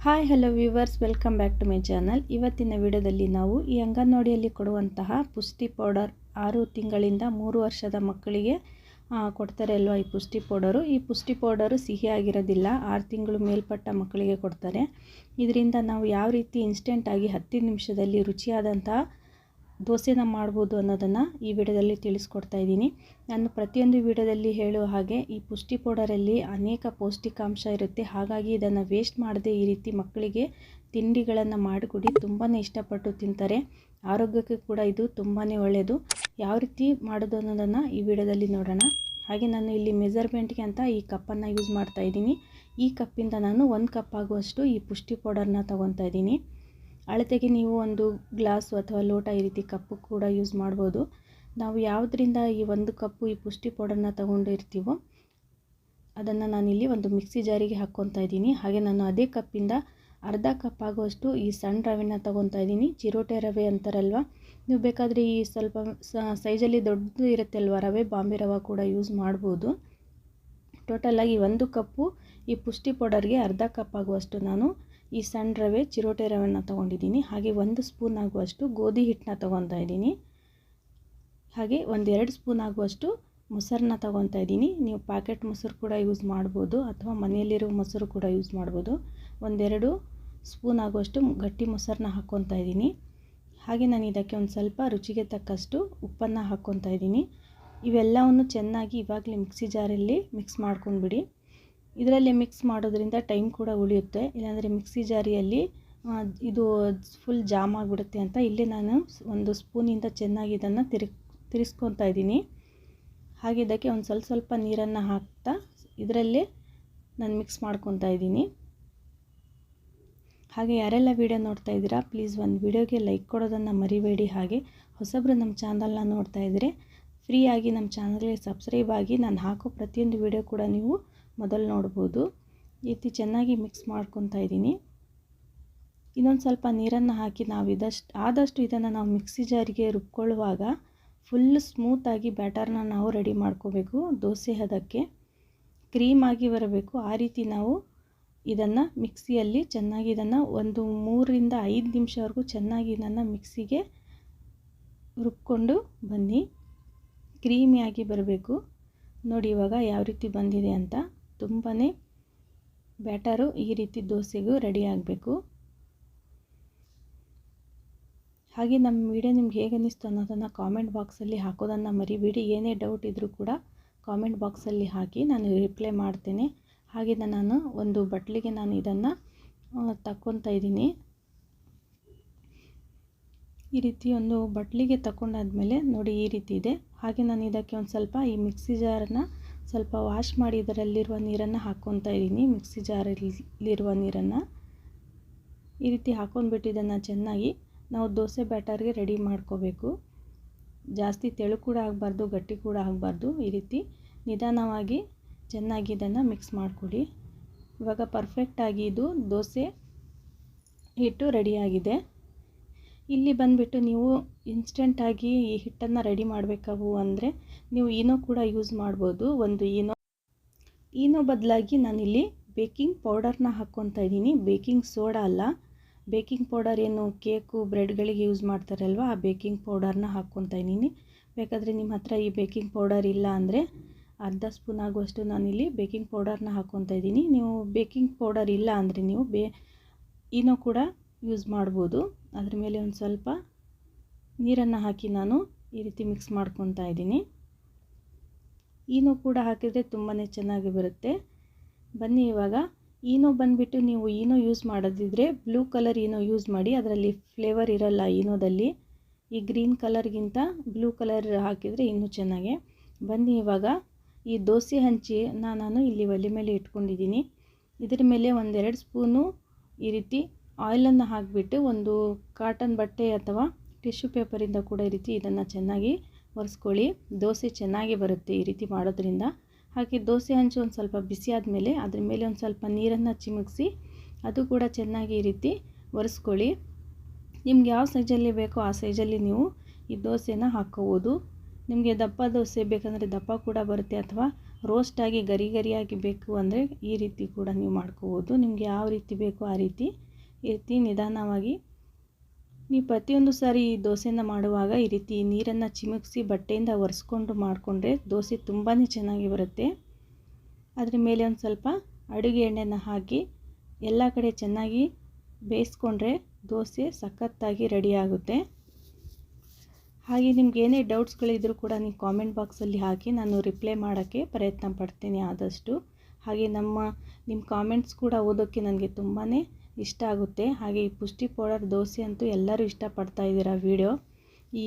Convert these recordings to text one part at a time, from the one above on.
Hi hello viewers, welcome back to my channel. ಇವತ್ತಿನ ವಿಡಿಯೋದಲ್ಲಿ ನಾವು ಈ ಅಂಗನವಾಡಿಯಲ್ಲಿ ಕೊಡುವಂತಹ ಪುಷ್ಟಿ ಪೌಡರ್ 6 ತಿಂಗಳಿಂದ 3 ವರ್ಷದ ಮಕ್ಕಳಿಗೆ ಕೊಡ್ತಾರೆ ಅಲ್ವಾ ಈ ಪುಷ್ಟಿ ಪೌಡರು. ಈ ಪುಷ್ಟಿ ಪೌಡರು ಸಿಹಿಯಾಗಿರೋದಿಲ್ಲ, 6 ತಿಂಗಳು ಮೇಲ್ಪಟ್ಟ ಮಕ್ಕಳಿಗೆ ಕೊಡ್ತಾರೆ. ಇದರಿಂದ ನಾವು ಯಾವ ರೀತಿ ಇನ್ಸ್ಟೆಂಟಾಗಿ 10 ನಿಮಿಷದಲ್ಲಿ ರುಚಿಯಾದಂತಹ ದೋಸೆನ ಮಾಡ್ಬೋದು ಅನ್ನೋದನ್ನು ಈ ವಿಡಿಯೋದಲ್ಲಿ ತಿಳಿಸ್ಕೊಡ್ತಾ ಇದ್ದೀನಿ. ನಾನು ಪ್ರತಿಯೊಂದು ವಿಡಿಯೋದಲ್ಲಿ ಹೇಳುವ ಹಾಗೆ ಈ ಪುಷ್ಟಿ ಪೌಡರಲ್ಲಿ ಅನೇಕ ಪೌಷ್ಟಿಕಾಂಶ ಇರುತ್ತೆ. ಹಾಗಾಗಿ ಇದನ್ನು ವೇಸ್ಟ್ ಮಾಡದೆ ಈ ರೀತಿ ಮಕ್ಕಳಿಗೆ ತಿಂಡಿಗಳನ್ನು ಮಾಡಿಕೊಡಿ, ತುಂಬಾ ಇಷ್ಟಪಟ್ಟು ತಿಂತಾರೆ. ಆರೋಗ್ಯಕ್ಕೆ ಕೂಡ ಇದು ತುಂಬಾ ಒಳ್ಳೆಯದು. ಯಾವ ರೀತಿ ಮಾಡೋದು ಅನ್ನೋದನ್ನು ಈ ವಿಡಿಯೋದಲ್ಲಿ ನೋಡೋಣ. ಹಾಗೆ ನಾನು ಇಲ್ಲಿ ಮೆಜರ್ಮೆಂಟ್ಗೆ ಅಂತ ಈ ಕಪ್ಪನ್ನು ಯೂಸ್ ಮಾಡ್ತಾ ಇದ್ದೀನಿ. ಈ ಕಪ್ಪಿಂದ ನಾನು 1 ಕಪ್ ಆಗುವಷ್ಟು ಈ ಪುಷ್ಟಿ ಪೌಡರ್ನ ತೊಗೊತಾ ಇದ್ದೀನಿ. ಅಳತೆಗೆ ನೀವು ಒಂದು ಗ್ಲಾಸು ಅಥವಾ ಲೋಟ ಈ ರೀತಿ ಕಪ್ಪು ಕೂಡ ಯೂಸ್ ಮಾಡ್ಬೋದು. ನಾವು ಯಾವುದರಿಂದ ಈ 1 ಕಪ್ಪು ಈ ಪುಷ್ಟಿ ಪೌಡರ್ನ ತೊಗೊಂಡಿರ್ತೀವೋ ಅದನ್ನು ನಾನಿಲ್ಲಿ ಒಂದು ಮಿಕ್ಸಿ ಜಾರಿಗೆ ಹಾಕ್ಕೊತಾ ಇದ್ದೀನಿ. ಹಾಗೆ ನಾನು ಅದೇ ಕಪ್ಪಿಂದ ಅರ್ಧ ಕಪ್ ಆಗುವಷ್ಟು ಈ ಸಣ್ಣ ರವೆನ ತೊಗೊತಾ ಇದ್ದೀನಿ. ಚಿರೋಟೆ ರವೆ ಅಂತಾರಲ್ವ, ನೀವು ಬೇಕಾದರೆ ಈ ಸ್ವಲ್ಪ ಸೈಜಲ್ಲಿ ದೊಡ್ಡದು ಇರುತ್ತೆ ಅಲ್ವ ರವೆ, ಬಾಂಬೆ ರವೆ ಕೂಡ ಯೂಸ್ ಮಾಡ್ಬೋದು. ಟೋಟಲಾಗಿ 1 ಕಪ್ಪು ಈ ಪುಷ್ಟಿ ಪೌಡರ್ಗೆ ಅರ್ಧ ಕಪ್ ಆಗುವಷ್ಟು ನಾನು ಈ ಸಣ್ಣ ರವೆ ಚಿರೋಟೆ ರವೆನ ತೊಗೊಂಡಿದ್ದೀನಿ. ಹಾಗೆ 1 ಸ್ಪೂನ್ ಆಗುವಷ್ಟು ಗೋಧಿ ಹಿಟ್ಟನ್ನ ತೊಗೊತಾ ಇದ್ದೀನಿ. ಹಾಗೆ 1-2 ಸ್ಪೂನ್ ಆಗುವಷ್ಟು ಮೊಸರನ್ನ ತೊಗೊತಾ ಇದ್ದೀನಿ. ನೀವು ಪ್ಯಾಕೆಟ್ ಮೊಸರು ಕೂಡ ಯೂಸ್ ಮಾಡ್ಬೋದು ಅಥವಾ ಮನೆಯಲ್ಲಿರೋ ಮೊಸರು ಕೂಡ ಯೂಸ್ ಮಾಡ್ಬೋದು. 1-2 ಸ್ಪೂನ್ ಆಗುವಷ್ಟು ಗಟ್ಟಿ ಮೊಸರನ್ನ ಹಾಕ್ಕೊತಾ ಇದ್ದೀನಿ. ಹಾಗೆ ನಾನು ಇದಕ್ಕೆ ಒಂದು ಸ್ವಲ್ಪ ರುಚಿಗೆ ತಕ್ಕಷ್ಟು ಉಪ್ಪನ್ನು ಹಾಕ್ಕೊತಾ ಇದ್ದೀನಿ. ಇವೆಲ್ಲವನ್ನು ಚೆನ್ನಾಗಿ ಇವಾಗಲೇ ಮಿಕ್ಸಿ ಜಾರಲ್ಲಿ ಮಿಕ್ಸ್ ಮಾಡ್ಕೊಂಡ್ಬಿಡಿ. ಇದರಲ್ಲಿ ಮಿಕ್ಸ್ ಮಾಡೋದ್ರಿಂದ ಟೈಮ್ ಕೂಡ ಉಳಿಯುತ್ತೆ. ಇಲ್ಲಾಂದರೆ ಮಿಕ್ಸಿ ಜಾರಿಯಲ್ಲಿ ಇದು ಫುಲ್ ಜಾಮ್ ಆಗಿಬಿಡುತ್ತೆ ಅಂತ ಇಲ್ಲಿ ನಾನು 1 ಸ್ಪೂನಿಂದ ಚೆನ್ನಾಗಿ ಇದನ್ನು ತಿರ್ಸ್ಕೊತಾ ಇದ್ದೀನಿ. ಹಾಗೆ ಇದಕ್ಕೆ ಒಂದು ಸ್ವಲ್ಪ ನೀರನ್ನು ಹಾಕ್ತಾ ಇದರಲ್ಲೇ ನಾನು ಮಿಕ್ಸ್ ಮಾಡ್ಕೊತಾ ಇದ್ದೀನಿ. ಹಾಗೆ ಯಾರೆಲ್ಲ ವಿಡಿಯೋ ನೋಡ್ತಾ ಇದ್ದೀರಾ ಪ್ಲೀಸ್ ಒಂದು ವಿಡಿಯೋಗೆ ಲೈಕ್ ಕೊಡೋದನ್ನು ಮರಿಬೇಡಿ. ಹಾಗೆ ಹೊಸಬ್ರು ನಮ್ಮ ಚಾನಲ್ನ ನೋಡ್ತಾ ಇದ್ದರೆ ಫ್ರೀಯಾಗಿ ನಮ್ಮ ಚಾನಲ್ಗೆ ಸಬ್ಸ್ಕ್ರೈಬ್ ಆಗಿ ನಾನು ಹಾಕೋ ಪ್ರತಿಯೊಂದು ವಿಡಿಯೋ ಕೂಡ ನೀವು ಮೊದಲು ನೋಡ್ಬೋದು. ಈ ರೀತಿ ಚೆನ್ನಾಗಿ ಮಿಕ್ಸ್ ಮಾಡ್ಕೊತಾ ಇದ್ದೀನಿ. ಇನ್ನೊಂದು ಸ್ವಲ್ಪ ನೀರನ್ನು ಹಾಕಿ ನಾವು ಆದಷ್ಟು ಇದನ್ನು ನಾವು ಮಿಕ್ಸಿ ಜಾರಿಗೆ ರುಬ್ಕೊಳ್ಳುವಾಗ ಫುಲ್ ಸ್ಮೂತಾಗಿ ಬ್ಯಾಟರ್ನ ನಾವು ರೆಡಿ ಮಾಡ್ಕೋಬೇಕು. ದೋಸೆ ಹದಕ್ಕೆ ಕ್ರೀಮಾಗಿ ಬರಬೇಕು. ಆ ರೀತಿ ನಾವು ಇದನ್ನು ಮಿಕ್ಸಿಯಲ್ಲಿ ಚೆನ್ನಾಗಿ ಇದನ್ನು ಒಂದು 3-5 ನಿಮಿಷವರೆಗೂ ಚೆನ್ನಾಗಿ ಇದನ್ನು ಮಿಕ್ಸಿಗೆ ರುಬ್ಕೊಂಡು ಬನ್ನಿ. ಕ್ರೀಮಿಯಾಗಿ ಬರಬೇಕು. ನೋಡಿ ಇವಾಗ ಯಾವ ರೀತಿ ಬಂದಿದೆ ಅಂತ. ತುಂಬಾ ಬ್ಯಾಟರು ಈ ರೀತಿ ದೋಸೆಗೂ ರೆಡಿ ಆಗಬೇಕು. ಹಾಗೆ ನಮ್ಮ ವಿಡಿಯೋ ನಿಮ್ಗೆ ಹೇಗೆ ಅನ್ನಿಸ್ತು ಅನ್ನೋದನ್ನು ಕಾಮೆಂಟ್ ಬಾಕ್ಸಲ್ಲಿ ಹಾಕೋದನ್ನು ಮರಿಬೇಡಿ. ಏನೇ ಡೌಟ್ ಇದ್ದರೂ ಕೂಡ ಕಾಮೆಂಟ್ ಬಾಕ್ಸಲ್ಲಿ ಹಾಕಿ, ನಾನು ರಿಪ್ಲೈ ಮಾಡ್ತೇನೆ. ಹಾಗೆ ನಾನು ಒಂದು ಬಟ್ಲಿಗೆ ನಾನು ಇದನ್ನು ತಕ್ಕೊತಾ ಇದ್ದೀನಿ. ಈ ರೀತಿ ಒಂದು ಬಟ್ಲಿಗೆ ತಗೊಂಡಾದ್ಮೇಲೆ ನೋಡಿ ಈ ರೀತಿ ಇದೆ. ಹಾಗೆ ನಾನು ಇದಕ್ಕೆ ಒಂದು ಸ್ವಲ್ಪ ಈ ಮಿಕ್ಸಿ ಜಾರನ್ನು ಸ್ವಲ್ಪ ವಾಶ್ ಮಾಡಿ ಇದರಲ್ಲಿರುವ ನೀರನ್ನು ಹಾಕ್ಕೊತಾ ಇದ್ದೀನಿ. ಮಿಕ್ಸಿ ಜಾರಲ್ಲಿರುವ ನೀರನ್ನು ಈ ರೀತಿ ಹಾಕ್ಕೊಂಡ್ಬಿಟ್ಟು ಇದನ್ನು ಚೆನ್ನಾಗಿ ನಾವು ದೋಸೆ ಬ್ಯಾಟರ್ಗೆ ರೆಡಿ ಮಾಡ್ಕೋಬೇಕು. ಜಾಸ್ತಿ ತೆಳು ಕೂಡ ಆಗಬಾರ್ದು, ಗಟ್ಟಿ ಕೂಡ ಆಗಬಾರ್ದು. ಈ ರೀತಿ ನಿಧಾನವಾಗಿ ಚೆನ್ನಾಗಿ ಇದನ್ನು ಮಿಕ್ಸ್ ಮಾಡಿಕೊಡಿ. ಇವಾಗ ಪರ್ಫೆಕ್ಟಾಗಿ ಇದು ದೋಸೆ ಹಿಟ್ಟು ರೆಡಿಯಾಗಿದೆ. ಇಲ್ಲಿ ಬಂದುಬಿಟ್ಟು ನೀವು ಇನ್ಸ್ಟೆಂಟಾಗಿ ಈ ಹಿಟ್ಟನ್ನು ರೆಡಿ ಮಾಡಬೇಕಾವು ಅಂದರೆ ನೀವು ಈನೋ ಕೂಡ ಯೂಸ್ ಮಾಡ್ಬೋದು. ಒಂದು ಈನೋ ಬದಲಾಗಿ ನಾನಿಲ್ಲಿ ಬೇಕಿಂಗ್ ಪೌಡರ್ನ ಹಾಕ್ಕೊತಾ ಇದ್ದೀನಿ. ಬೇಕಿಂಗ್ ಸೋಡಾ ಅಲ್ಲ, ಬೇಕಿಂಗ್ ಪೌಡರ್ ಏನು ಕೇಕು ಬ್ರೆಡ್ಗಳಿಗೆ ಯೂಸ್ ಮಾಡ್ತಾರಲ್ವ, ಆ ಬೇಕಿಂಗ್ ಪೌಡರ್ನ ಹಾಕ್ಕೊತಾ ಇದ್ದೀನಿ. ಬೇಕಾದರೆ ನಿಮ್ಮ ಹತ್ರ ಈ ಬೇಕಿಂಗ್ ಪೌಡರ್ ಇಲ್ಲ ಅಂದರೆ ಅರ್ಧ ಸ್ಪೂನ್ ಆಗುವಷ್ಟು ನಾನಿಲ್ಲಿ ಬೇಕಿಂಗ್ ಪೌಡರ್ನ ಹಾಕ್ಕೊತಾ ಇದ್ದೀನಿ. ನೀವು ಬೇಕಿಂಗ್ ಪೌಡರ್ ಇಲ್ಲ ಅಂದರೆ ನೀವು ಈನೋ ಕೂಡ ಯೂಸ್ ಮಾಡ್ಬೋದು. ಅದ್ರ ಮೇಲೆ ಒಂದು ಸ್ವಲ್ಪ ನೀರನ್ನು ಹಾಕಿ ನಾನು ಈ ರೀತಿ ಮಿಕ್ಸ್ ಮಾಡ್ಕೊತಾ ಇದ್ದೀನಿ. ಈನೋ ಕೂಡ ಹಾಕಿದರೆ ತುಂಬಾ ಚೆನ್ನಾಗಿ ಬರುತ್ತೆ. ಬನ್ನಿ ಇವಾಗ ಈನೋ ಬಂದುಬಿಟ್ಟು ನೀವು ಈನೋ ಯೂಸ್ ಮಾಡೋದಿದ್ರೆ ಬ್ಲೂ ಕಲರ್ ಈನೋ ಯೂಸ್ ಮಾಡಿ, ಅದರಲ್ಲಿ ಫ್ಲೇವರ್ ಇರಲ್ಲ ಈನೋದಲ್ಲಿ. ಈ ಗ್ರೀನ್ ಕಲರ್ಗಿಂತ ಬ್ಲೂ ಕಲರ್ ಹಾಕಿದರೆ ಇನ್ನೂ ಚೆನ್ನಾಗೆ. ಬನ್ನಿ ಇವಾಗ ಈ ದೋಸೆ ಹಂಚಿನ ನಾನು ಇಲ್ಲಿ ಒಲೆ ಮೇಲೆ ಇಟ್ಕೊಂಡಿದ್ದೀನಿ. ಇದರ ಮೇಲೆ 1-2 ಸ್ಪೂನು ಈ ರೀತಿ ಆಯಿಲನ್ನು ಹಾಕಿಬಿಟ್ಟು ಒಂದು ಕಾಟನ್ ಬಟ್ಟೆ ಅಥವಾ ಟಿಶ್ಯೂ ಪೇಪರಿಂದ ಕೂಡ ಈ ರೀತಿ ಇದನ್ನು ಚೆನ್ನಾಗಿ ಒರೆಸ್ಕೊಳ್ಳಿ. ದೋಸೆ ಚೆನ್ನಾಗಿ ಬರುತ್ತೆ ಈ ರೀತಿ ಮಾಡೋದ್ರಿಂದ. ಹಾಗೆ ದೋಸೆ ಹಂಚು ಒಂದು ಸ್ವಲ್ಪ ಬಿಸಿ ಆದಮೇಲೆ ಅದ್ರ ಮೇಲೆ ಒಂದು ಸ್ವಲ್ಪ ನೀರನ್ನು ಚಿಮುಕಿಸಿ ಅದು ಕೂಡ ಚೆನ್ನಾಗಿ ಈ ರೀತಿ ಒರೆಸ್ಕೊಳ್ಳಿ. ನಿಮ್ಗೆ ಯಾವ ಸೈಜಲ್ಲಿ ಬೇಕೋ ಆ ಸೈಜಲ್ಲಿ ನೀವು ಈ ದೋಸೆನ ಹಾಕ್ಕೋಬೋದು. ನಿಮಗೆ ದಪ್ಪ ದೋಸೆ ಬೇಕಂದರೆ ದಪ್ಪ ಕೂಡ ಬರುತ್ತೆ, ಅಥವಾ ರೋಸ್ಟಾಗಿ ಗರಿ ಗರಿಯಾಗಿ ಬೇಕು ಅಂದರೆ ಈ ರೀತಿ ಕೂಡ ನೀವು ಮಾಡ್ಕೋಬೋದು. ನಿಮಗೆ ಯಾವ ರೀತಿ ಬೇಕೋ ಆ ರೀತಿ ನಿಧಾನವಾಗಿ ನೀವು ಪ್ರತಿಯೊಂದು ಸಾರಿ ಈ ದೋಸೆನ ಮಾಡುವಾಗ ಈ ರೀತಿ ನೀರನ್ನು ಚಿಮುಕಿಸಿ ಬಟ್ಟೆಯಿಂದ ಒರೆಸ್ಕೊಂಡು ಮಾಡಿಕೊಂಡ್ರೆ ದೋಸೆ ತುಂಬಾ ಚೆನ್ನಾಗಿ ಬರುತ್ತೆ. ಅದ್ರ ಮೇಲೆ ಒಂದು ಸ್ವಲ್ಪ ಅಡುಗೆ ಎಣ್ಣೆನ ಹಾಕಿ ಎಲ್ಲ ಕಡೆ ಚೆನ್ನಾಗಿ ಬೇಯಿಸ್ಕೊಂಡ್ರೆ ದೋಸೆ ಸಖತ್ತಾಗಿ ರೆಡಿ ಆಗುತ್ತೆ. ಹಾಗೆ ನಿಮ್ಗೆ ಏನೇ ಡೌಟ್ಸ್ಗಳಿದ್ರೂ ಕೂಡ ನೀವು ಕಾಮೆಂಟ್ ಬಾಕ್ಸಲ್ಲಿ ಹಾಕಿ ನಾನು ರಿಪ್ಲೈ ಮಾಡೋಕ್ಕೆ ಪ್ರಯತ್ನ ಪಡ್ತೀನಿ ಆದಷ್ಟು. ಹಾಗೆ ನಿಮ್ಮ ಕಾಮೆಂಟ್ಸ್ ಕೂಡ ಓದೋಕ್ಕೆ ನನಗೆ ತುಂಬಾ ಇಷ್ಟ ಆಗುತ್ತೆ. ಹಾಗೆ ಈ ಪುಷ್ಟಿ ಪೌಡರ್ ದೋಸೆ ಅಂತೂ ಎಲ್ಲರೂ ಇಷ್ಟಪಡ್ತಾ ಇದ್ದೀರಾ ವಿಡಿಯೋ. ಈ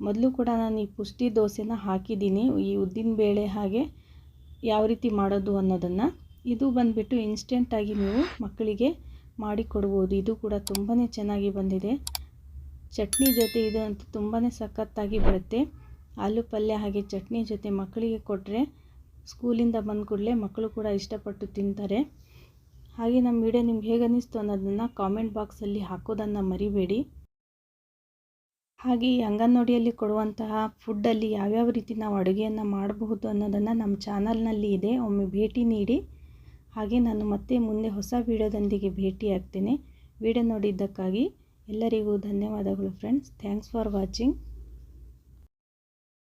ಮೊದಲು ಕೂಡ ನಾನು ಈ ಪುಷ್ಟಿ ದೋಸೆನ ಹಾಕಿದ್ದೀನಿ, ಈ ಉದ್ದಿನಬೇಳೆ ಹಾಗೆ ಯಾವ ರೀತಿ ಮಾಡೋದು ಅನ್ನೋದನ್ನು. ಇದು ಬಂದುಬಿಟ್ಟು ಇನ್ಸ್ಟೆಂಟಾಗಿ ನೀವು ಮಕ್ಕಳಿಗೆ ಮಾಡಿ ಕೊಡ್ಬೋದು. ಇದು ಕೂಡ ತುಂಬಾ ಚೆನ್ನಾಗಿ ಬಂದಿದೆ. ಚಟ್ನಿ ಜೊತೆ ಇದು ಅಂತೂ ತುಂಬಾ ಸಖತ್ತಾಗಿ ಬರುತ್ತೆ. ಆಲೂ ಪಲ್ಯ ಹಾಗೆ ಚಟ್ನಿ ಜೊತೆ ಮಕ್ಕಳಿಗೆ ಕೊಟ್ಟರೆ ಸ್ಕೂಲಿಂದ ಬಂದ ಕೂಡಲೇ ಮಕ್ಕಳು ಕೂಡ ಇಷ್ಟಪಟ್ಟು ತಿಂತಾರೆ. ಹಾಗೆ ನಮ್ಮ ವಿಡಿಯೋ ನಿಮ್ಗೆ ಹೇಗೆ ಅನ್ನಿಸ್ತು ಅನ್ನೋದನ್ನು ಕಾಮೆಂಟ್ ಬಾಕ್ಸಲ್ಲಿ ಹಾಕೋದನ್ನು ಮರಿಬೇಡಿ. ಹಾಗೆ ಈ ಅಂಗನವಾಡಿಯಲ್ಲಿ ಕೊಡುವಂತಹ ಫುಡ್ಡಲ್ಲಿ ಯಾವ್ಯಾವ ರೀತಿ ನಾವು ಅಡುಗೆಯನ್ನು ಮಾಡಬಹುದು ಅನ್ನೋದನ್ನು ನಮ್ಮ ಚಾನಲ್ನಲ್ಲಿ ಇದೆ, ಒಮ್ಮೆ ಭೇಟಿ ನೀಡಿ. ಹಾಗೆ ನಾನು ಮತ್ತೆ ಮುಂದೆ ಹೊಸ ವಿಡಿಯೋದೊಂದಿಗೆ ಭೇಟಿ ಆಗ್ತೇನೆ. ವಿಡಿಯೋ ನೋಡಿದ್ದಕ್ಕಾಗಿ ಎಲ್ಲರಿಗೂ ಧನ್ಯವಾದಗಳು ಫ್ರೆಂಡ್ಸ್. Thanks for watching.